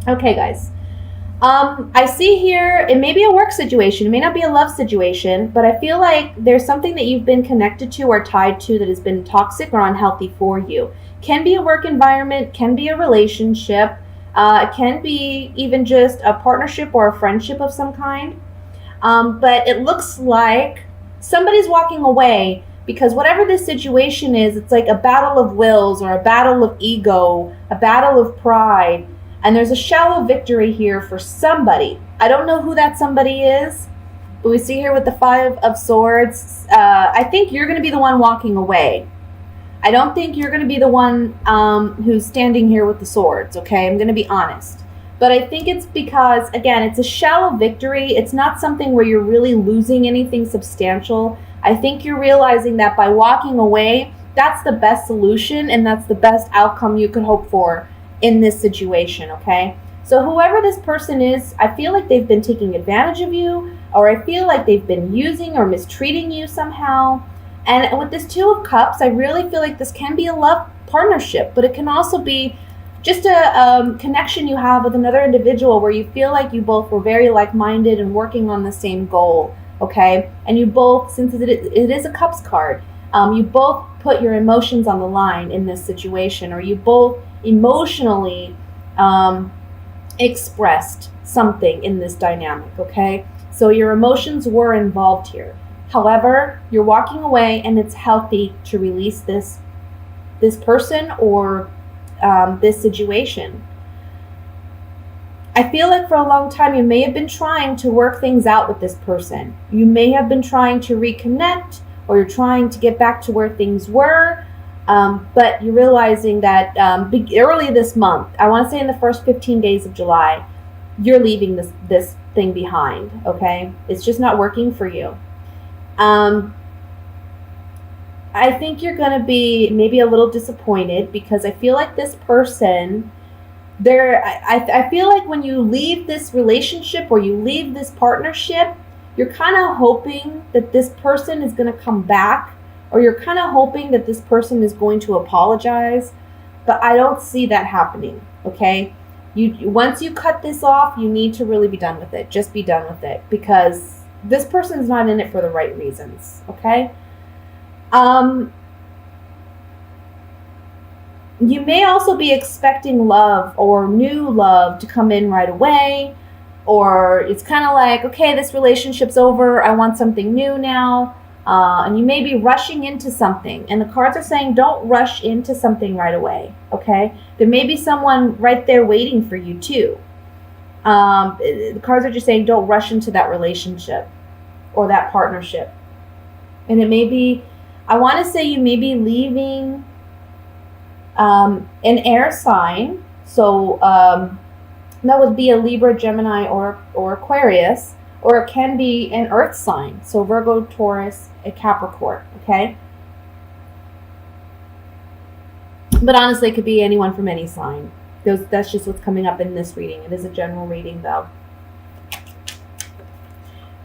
Okay, guys. I see here it may be a work situation, it may not be a love situation, but I feel like there's something that you've been connected to or tied to that has been toxic or unhealthy for you. Can be a work environment, can be a relationship, it can be even just a partnership or a friendship of some kind. But it looks like somebody's walking away because whatever this situation is, it's like a battle of wills or a battle of ego, a battle of pride. And there's a shallow victory here for somebody. I don't know who that somebody is, but we see here with the Five of Swords. I think you're going to be the one walking away. I don't think you're going to be the one who's standing here with the swords, okay? I'm going to be honest. But I think it's because, again, it's a shallow victory. It's not something where you're really losing anything substantial. I think you're realizing that by walking away, that's the best solution and that's the best outcome you could hope for in this situation, okay? So whoever this person is, I feel like they've been taking advantage of you, or I feel like they've been using or mistreating you somehow. And with this Two of Cups, I really feel like this can be a love partnership, but it can also be just a connection you have with another individual where you feel like you both were very like-minded and working on the same goal, okay? And you both, since it is a Cups card, you both put your emotions on the line in this situation, or you both emotionally expressed something in this dynamic, okay? So your emotions were involved here. However, you're walking away and it's healthy to release this person or this situation. I feel like for a long time you may have been trying to work things out with this person. You may have been trying to reconnect, or you're trying to get back to where things were, but you're realizing that early this month, I want to say in the first 15 days of July, you're leaving this thing behind, okay? It's just not working for you. I think you're going to be maybe a little disappointed because I feel like this person, I feel like when you leave this relationship or you leave this partnership, you're kind of hoping that this person is going to come back, or you're kind of hoping that this person is going to apologize, but I don't see that happening, okay? Once you cut this off, you need to really be done with it. Just be done with it, because this person's not in it for the right reasons, okay? You may also be expecting love or new love to come in right away, or it's kind of like, okay, this relationship's over, I want something new now, and you may be rushing into something, and the cards are saying don't rush into something right away, okay? There may be someone right there waiting for you too. The cards are just saying don't rush into that relationship or that partnership. And it may be, I want to say you may be leaving an air sign. So that would be a Libra, Gemini, or Aquarius, or it can be an earth sign. So Virgo, Taurus, a Capricorn, okay? But honestly, it could be anyone from any sign. That's just what's coming up in this reading. It is a general reading, though.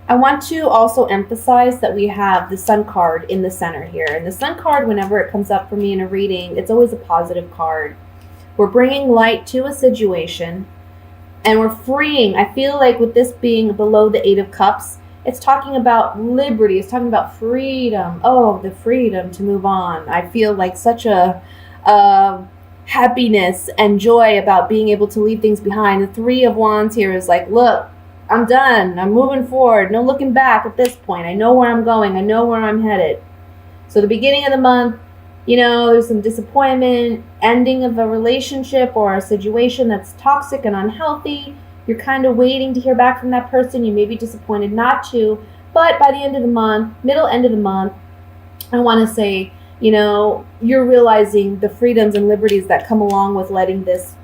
I want to also emphasize that we have the Sun card in the center here. And the Sun card, whenever it comes up for me in a reading, it's always a positive card. We're bringing light to a situation, and we're freeing. I feel like with this being below the Eight of Cups, it's talking about liberty. It's talking about freedom. Oh, the freedom to move on. I feel like such a happiness and joy about being able to leave things behind. The Three of Wands here is like, look, I'm done. I'm moving forward. No looking back at this point. I know where I'm going. I know where I'm headed. So the beginning of the month, you know, there's some disappointment, ending of a relationship or a situation that's toxic and unhealthy. You're kind of waiting to hear back from that person. You may be disappointed not to. But by the end of the month, middle end of the month, I want to say, you know, you're realizing the freedoms and liberties that come along with letting this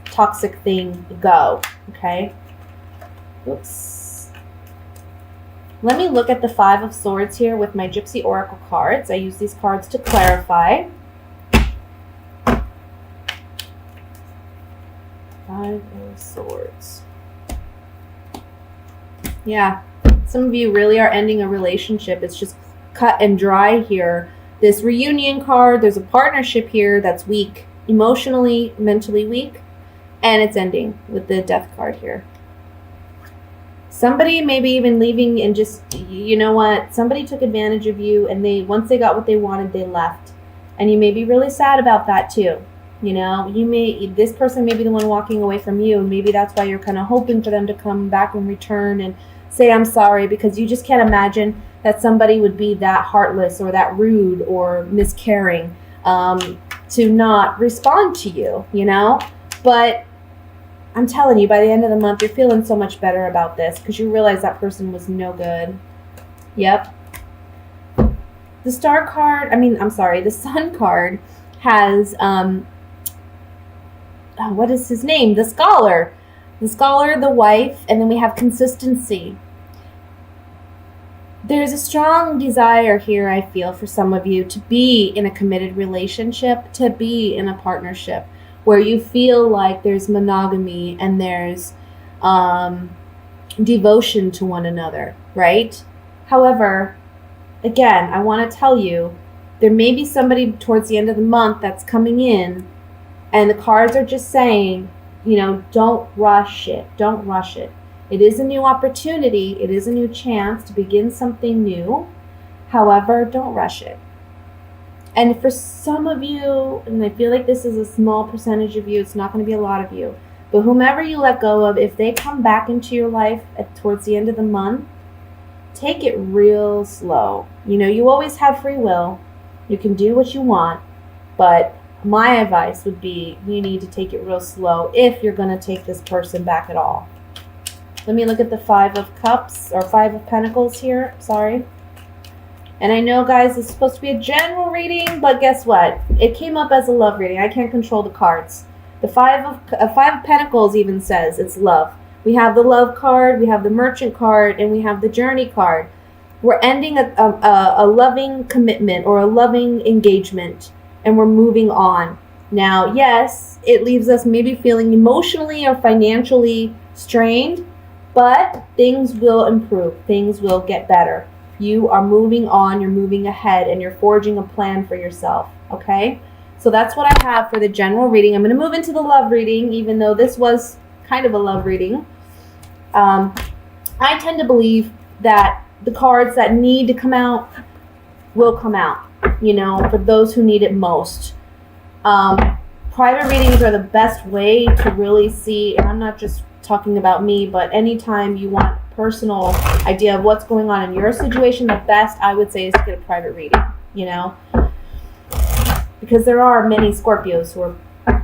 toxic thing go, okay? Oops. Let me look at the Five of Swords here with my Gypsy Oracle cards. I use these cards to clarify. Five of Swords. Yeah, some of you really are ending a relationship. It's just cut and dry here. This reunion card, there's a partnership here that's weak, emotionally, mentally weak. And it's ending with the death card here. Somebody maybe even leaving and just, you know what, somebody took advantage of you, and once they got what they wanted, they left. And you may be really sad about that too. You know, this person may be the one walking away from you, and maybe that's why you're kind of hoping for them to come back and return and say, I'm sorry, because you just can't imagine that somebody would be that heartless or that rude or miscaring to not respond to you, you know? But I'm telling you, by the end of the month, you're feeling so much better about this because you realize that person was no good. Yep. The Sun card has, what is his name? The Scholar. The Scholar, the wife, and then we have consistency. There's a strong desire here, I feel, for some of you to be in a committed relationship, to be in a partnership where you feel like there's monogamy and there's devotion to one another, right? However, again, I want to tell you, there may be somebody towards the end of the month that's coming in, and the cards are just saying, you know, don't rush it. Don't rush it. It is a new opportunity. It is a new chance to begin something new. However, don't rush it. And for some of you, and I feel like this is a small percentage of you, it's not going to be a lot of you, but whomever you let go of, if they come back into your life towards the end of the month, take it real slow. You know, you always have free will. You can do what you want, but my advice would be you need to take it real slow if you're going to take this person back at all. Let me look at the 5 of Cups, or 5 of Pentacles here. Sorry. And I know, guys, it's supposed to be a general reading, but guess what? It came up as a love reading. I can't control the cards. The 5 of Pentacles even says it's love. We have the love card, we have the merchant card, and we have the journey card. We're ending a loving commitment or a loving engagement, and we're moving on. Now, yes, it leaves us maybe feeling emotionally or financially strained, but things will improve. Things will get better. You are moving on, you're moving ahead, and you're forging a plan for yourself, okay? So that's what I have for the general reading. I'm going to move into the love reading, even though this was kind of a love reading. I tend to believe that the cards that need to come out will come out, you know, for those who need it most. Private readings are the best way to really see, and I'm not just talking about me, but anytime you want personal idea of what's going on in your situation, the best I would say is to get a private reading, you know, because there are many Scorpios who are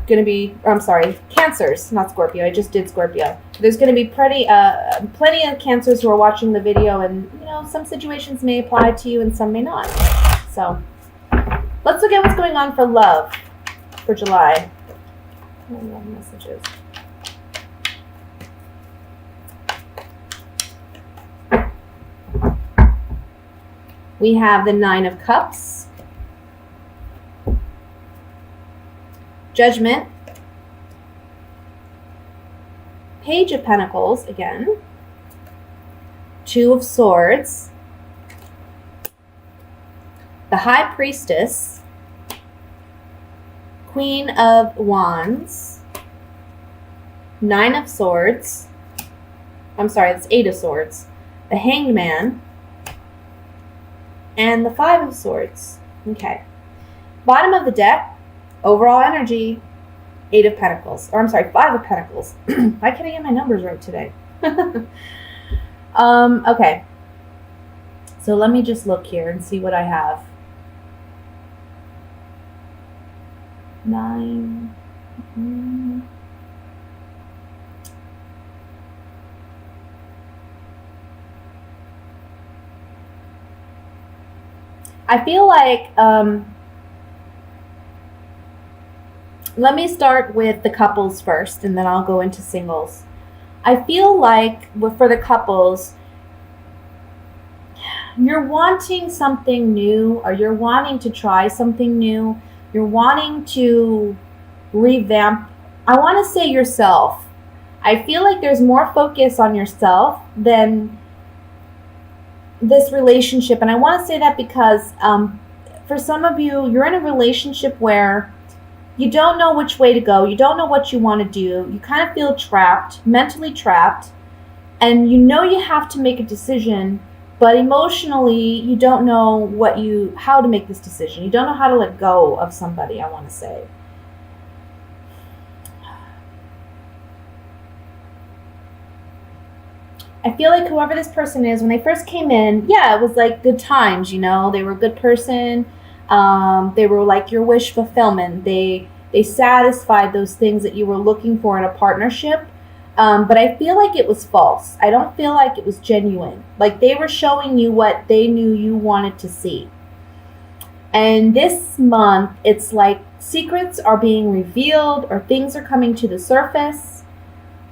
going to be, Cancers, not Scorpio. I just did Scorpio. There's going to be plenty of Cancers who are watching the video, and you know, some situations may apply to you and some may not. So let's look at what's going on for love for July. Love messages. We have the 9 of Cups, Judgment, Page of Pentacles again, 2 of Swords, the High Priestess, Queen of Wands, 9 of Swords, that's 8 of Swords, the Hanged Man, and the 5 of Swords. Okay. Bottom of the deck, overall energy, 8 of Pentacles. 5 of Pentacles. Why can't I get my numbers right today? Okay. So let me just look here and see what I have. 9. I feel like, let me start with the couples first, and then I'll go into singles. I feel like for the couples, you're wanting something new, or you're wanting to try something new. You're wanting to revamp, I want to say yourself. I feel like there's more focus on yourself than this relationship. And I want to say that because for some of you, you're in a relationship where You don't know which way to go. You don't know what you want to do. You kind of feel trapped, mentally trapped, and you know you have to make a decision, but emotionally you don't know how to make this decision. You don't know how to let go of somebody, I want to say. I feel like whoever this person is, when they first came in, yeah, it was like good times, you know. They were a good person. They were like your wish fulfillment. They satisfied those things that you were looking for in a partnership. But I feel like it was false. I don't feel like it was genuine. Like they were showing you what they knew you wanted to see. And this month, it's like secrets are being revealed or things are coming to the surface.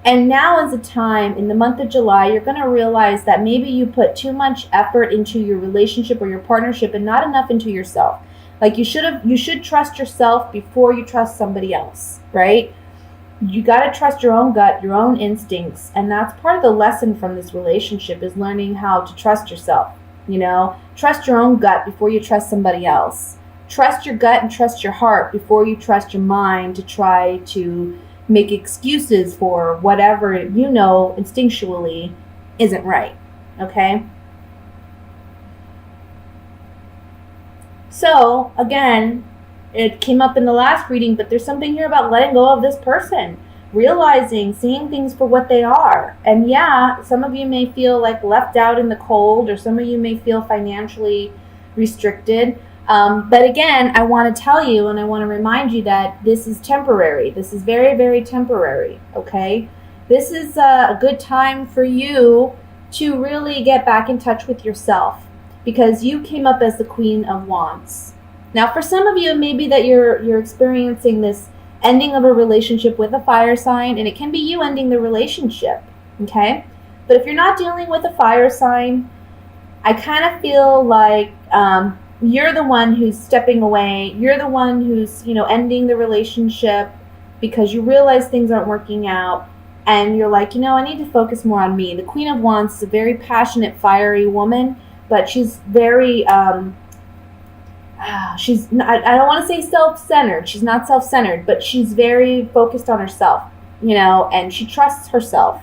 And now is a time in the month of July, you're going to realize that maybe you put too much effort into your relationship or your partnership and not enough into yourself. Like you should trust yourself before you trust somebody else, right? You got to trust your own gut, your own instincts. And that's part of the lesson from this relationship is learning how to trust yourself, you know? Trust your own gut before you trust somebody else. Trust your gut and trust your heart before you trust your mind to try to make excuses for whatever you know instinctually isn't right, okay? So, again, it came up in the last reading, but there's something here about letting go of this person, realizing, seeing things for what they are. And yeah, some of you may feel like left out in the cold, or some of you may feel financially restricted. But again, I want to tell you and I want to remind you that this is temporary. This is very, very temporary, okay? This is a good time for you to really get back in touch with yourself because you came up as the Queen of Wands. Now, for some of you, it may be that you're experiencing this ending of a relationship with a fire sign, and it can be you ending the relationship, okay? But if you're not dealing with a fire sign, I kind of feel like you're the one who's stepping away. You're the one who's, ending the relationship because you realize things aren't working out. And you're like, I need to focus more on me. The Queen of Wands is a very passionate, fiery woman, but she's very, I don't want to say self-centered. She's not self-centered, but she's very focused on herself, and she trusts herself.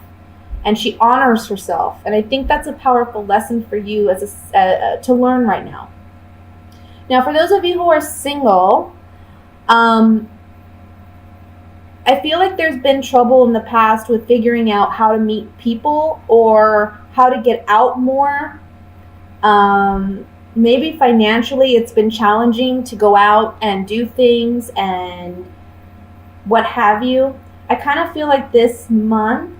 And she honors herself. And I think that's a powerful lesson for you to learn right now. Now, for those of you who are single, I feel like there's been trouble in the past with figuring out how to meet people or how to get out more. Maybe financially it's been challenging to go out and do things and what have you. I kind of feel like this month,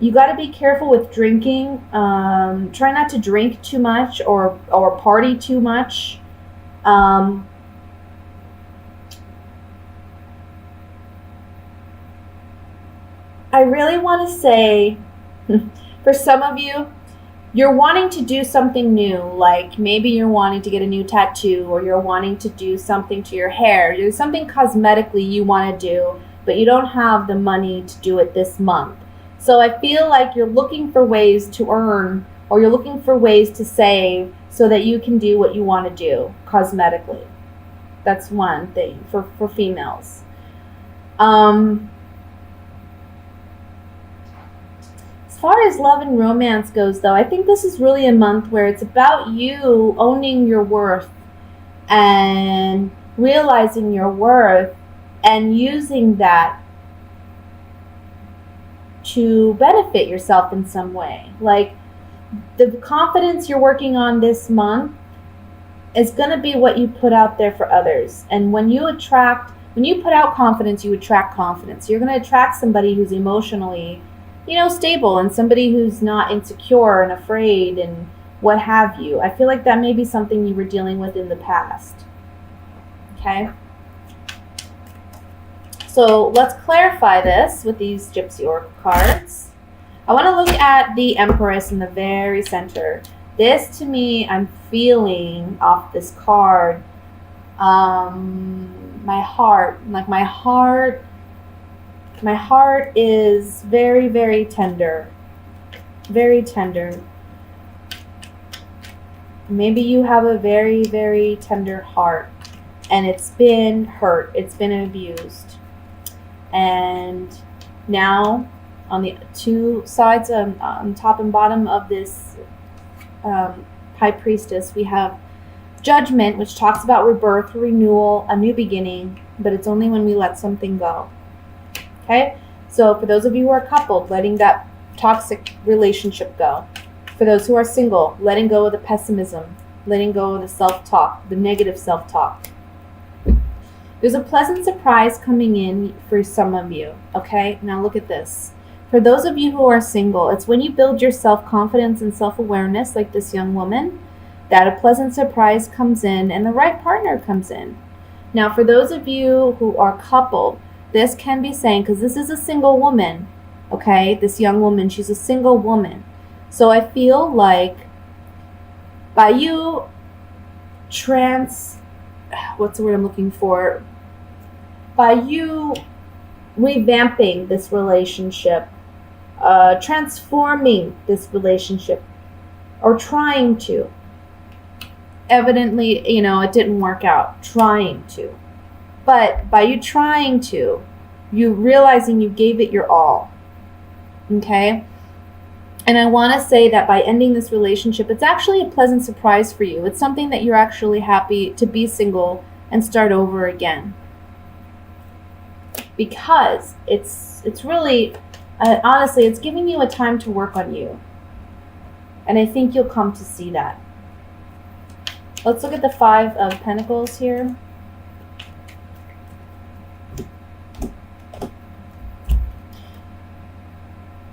you got to be careful with drinking. Try not to drink too much or party too much. I really want to say, for some of you, you're wanting to do something new. Like maybe you're wanting to get a new tattoo or you're wanting to do something to your hair. There's something cosmetically you want to do, but you don't have the money to do it this month. So I feel like you're looking for ways to earn or you're looking for ways to save so that you can do what you want to do cosmetically. That's one thing for females. As far as love and romance goes, though, I think this is really a month where it's about you owning your worth and realizing your worth and using that to benefit yourself in some way. Like the confidence you're working on this month is going to be what you put out there for others. And when you put out confidence, you attract confidence. You're going to attract somebody who's emotionally, stable and somebody who's not insecure and afraid and what have you. I feel like that may be something you were dealing with in the past. Okay? So let's clarify this with these Gypsy Oracle cards. I want to look at the Empress in the very center. This, to me, I'm feeling off this card, my heart is very, very tender. Very tender. Maybe you have a very, very tender heart. and it's been hurt, it's been abused. And now on the two sides, on top and bottom of this High Priestess, we have Judgment, which talks about rebirth, renewal, a new beginning, but it's only when we let something go. Okay? So for those of you who are coupled, letting that toxic relationship go. For those who are single, letting go of the pessimism, letting go of the self-talk, the negative self-talk. There's a pleasant surprise coming in for some of you, okay? Now look at this. For those of you who are single, it's when you build your self-confidence and self-awareness, like this young woman, that a pleasant surprise comes in and the right partner comes in. Now for those of you who are coupled, this can be saying, because this is a single woman, okay? This young woman, she's a single woman. So I feel like by you what's the word I'm looking for? By you revamping this relationship, transforming this relationship, or trying to. Evidently, it didn't work out. Trying to. But by you trying to, you realizing you gave it your all. Okay? And I want to say that by ending this relationship, it's actually a pleasant surprise for you. It's something that you're actually happy to be single and start over again. Because it's really, honestly, it's giving you a time to work on you. And I think you'll come to see that. Let's look at the Five of Pentacles here.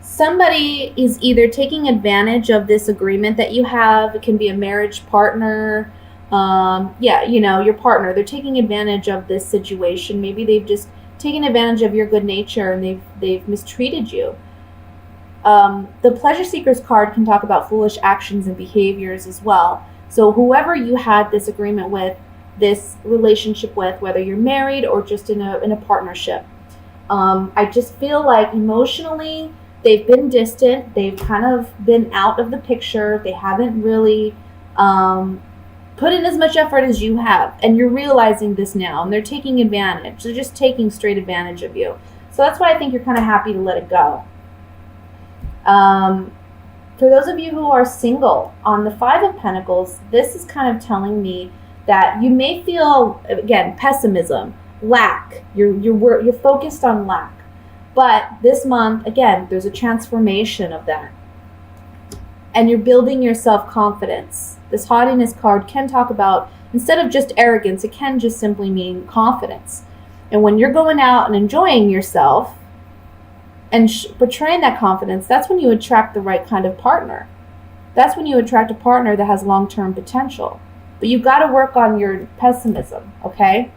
Somebody is either taking advantage of this agreement that you have. It can be a marriage partner. Your partner. They're taking advantage of this situation. Maybe they've just taken advantage of your good nature and they've mistreated you. The Pleasure Seekers card can talk about foolish actions and behaviors as well. So whoever you had this agreement with, this relationship with, whether you're married or just in a partnership, I just feel like emotionally they've been distant. They've kind of been out of the picture. They haven't really put in as much effort as you have. And you're realizing this now. And they're taking advantage. They're just taking straight advantage of you. So that's why I think you're kind of happy to let it go. For those of you who are single, on the Five of Pentacles, this is kind of telling me that you may feel, again, pessimism, lack. You're focused on lack. But this month, again, there's a transformation of that. And you're building your self-confidence. This haughtiness card can talk about, instead of just arrogance, it can just simply mean confidence. And when you're going out and enjoying yourself and portraying that confidence, that's when you attract the right kind of partner. That's when you attract a partner that has long-term potential. But you've got to work on your pessimism, okay?